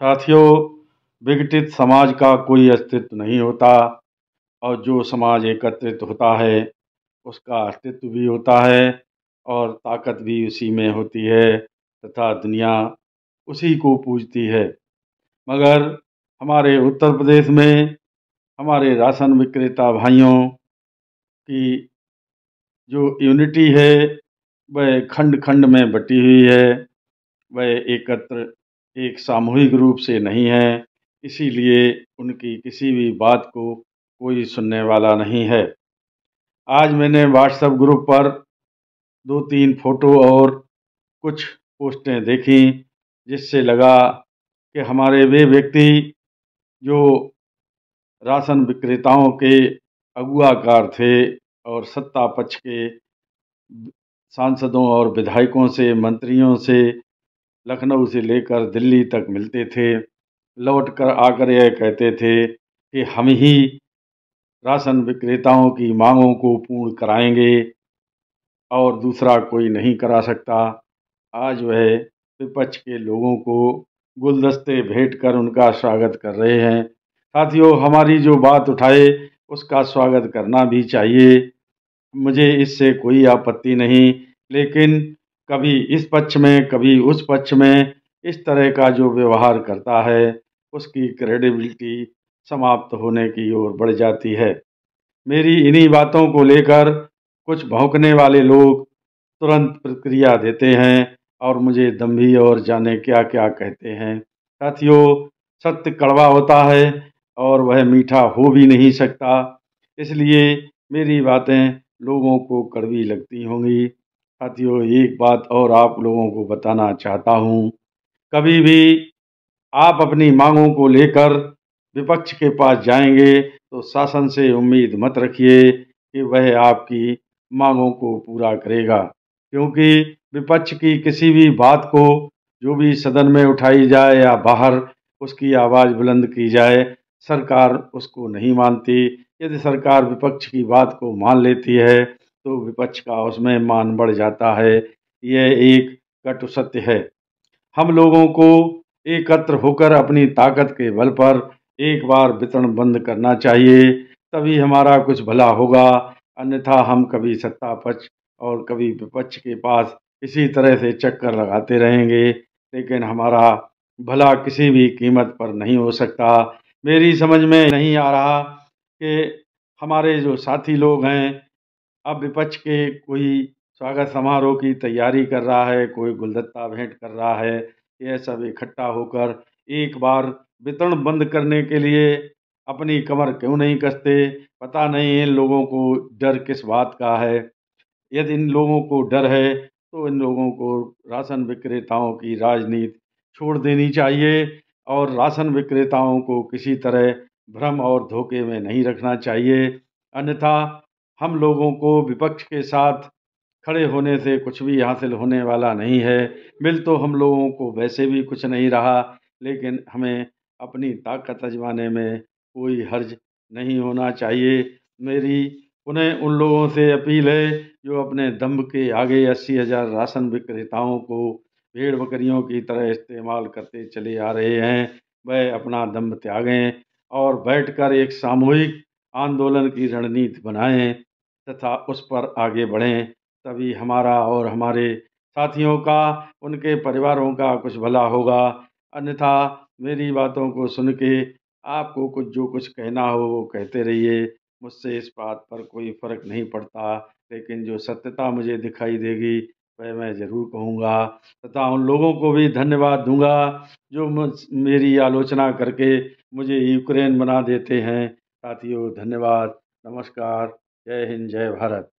साथियों, विघटित समाज का कोई अस्तित्व नहीं होता और जो समाज एकत्रित होता है उसका अस्तित्व भी होता है और ताकत भी उसी में होती है तथा दुनिया उसी को पूजती है। मगर हमारे उत्तर प्रदेश में हमारे राशन विक्रेता भाइयों की जो यूनिटी है वह खंड खंड में बटी हुई है, वह एकत्र एक सामूहिक रूप से नहीं है। इसीलिए उनकी किसी भी बात को कोई सुनने वाला नहीं है। आज मैंने व्हाट्सएप ग्रुप पर 2-3 फोटो और कुछ पोस्टें देखी, जिससे लगा कि हमारे वे व्यक्ति जो राशन विक्रेताओं के अगुआकार थे और सत्ता पक्ष के सांसदों और विधायकों से, मंत्रियों से लखनऊ से लेकर दिल्ली तक मिलते थे, लौट कर आकर यह कहते थे कि हम ही राशन विक्रेताओं की मांगों को पूर्ण कराएंगे और दूसरा कोई नहीं करा सकता। आज वह विपक्ष के लोगों को गुलदस्ते भेंट कर उनका स्वागत कर रहे हैं। साथियों, हमारी जो बात उठाए उसका स्वागत करना भी चाहिए, मुझे इससे कोई आपत्ति नहीं। लेकिन कभी इस पक्ष में कभी उस पक्ष में इस तरह का जो व्यवहार करता है उसकी क्रेडिबिलिटी समाप्त होने की ओर बढ़ जाती है। मेरी इन्हीं बातों को लेकर कुछ भौंकने वाले लोग तुरंत प्रतिक्रिया देते हैं और मुझे दम्भी और जाने क्या क्या कहते हैं। साथियों, सत्य कड़वा होता है और वह मीठा हो भी नहीं सकता, इसलिए मेरी बातें लोगों को कड़वी लगती होंगी। साथियों, एक बात और आप लोगों को बताना चाहता हूँ, कभी भी आप अपनी मांगों को लेकर विपक्ष के पास जाएंगे तो शासन से उम्मीद मत रखिए कि वह आपकी मांगों को पूरा करेगा, क्योंकि विपक्ष की किसी भी बात को जो भी सदन में उठाई जाए या बाहर उसकी आवाज़ बुलंद की जाए, सरकार उसको नहीं मानती। यदि सरकार विपक्ष की बात को मान लेती है तो विपक्ष का उसमें मान बढ़ जाता है। यह एक कटु सत्य है। हम लोगों को एकत्र होकर अपनी ताकत के बल पर एक बार वितरण बंद करना चाहिए, तभी हमारा कुछ भला होगा। अन्यथा हम कभी सत्ता पक्ष और कभी विपक्ष के पास इसी तरह से चक्कर लगाते रहेंगे, लेकिन हमारा भला किसी भी कीमत पर नहीं हो सकता। मेरी समझ में नहीं आ रहा कि हमारे जो साथी लोग हैं, अब विपक्ष के कोई स्वागत समारोह की तैयारी कर रहा है, कोई गुलदस्ता भेंट कर रहा है, यह सब इकट्ठा होकर एक बार वितरण बंद करने के लिए अपनी कमर क्यों नहीं कसते। पता नहीं इन लोगों को डर किस बात का है। यदि इन लोगों को डर है तो इन लोगों को राशन विक्रेताओं की राजनीति छोड़ देनी चाहिए और राशन विक्रेताओं को किसी तरह भ्रम और धोखे में नहीं रखना चाहिए। अन्यथा हम लोगों को विपक्ष के साथ खड़े होने से कुछ भी हासिल होने वाला नहीं है। मिल तो हम लोगों को वैसे भी कुछ नहीं रहा, लेकिन हमें अपनी ताकत आजमाने में कोई हर्ज नहीं होना चाहिए। मेरी उन्हें उन लोगों से अपील है जो अपने दंभ के आगे 80,000 राशन विक्रेताओं को भेड़ बकरियों की तरह इस्तेमाल करते चले आ रहे हैं, वह अपना दंभ त्यागें और बैठकर एक सामूहिक आंदोलन की रणनीति बनाएं तथा उस पर आगे बढ़ें। तभी हमारा और हमारे साथियों का, उनके परिवारों का कुछ भला होगा। अन्यथा मेरी बातों को सुन के आपको कुछ जो कुछ कहना हो वो कहते रहिए, मुझसे इस बात पर कोई फ़र्क नहीं पड़ता। लेकिन जो सत्यता मुझे दिखाई देगी वह मैं ज़रूर कहूँगा तथा उन लोगों को भी धन्यवाद दूंगा जो मेरी आलोचना करके मुझे यूक्रेन बना देते हैं। साथियों, धन्यवाद, नमस्कार, जय हिंद, जय भारत।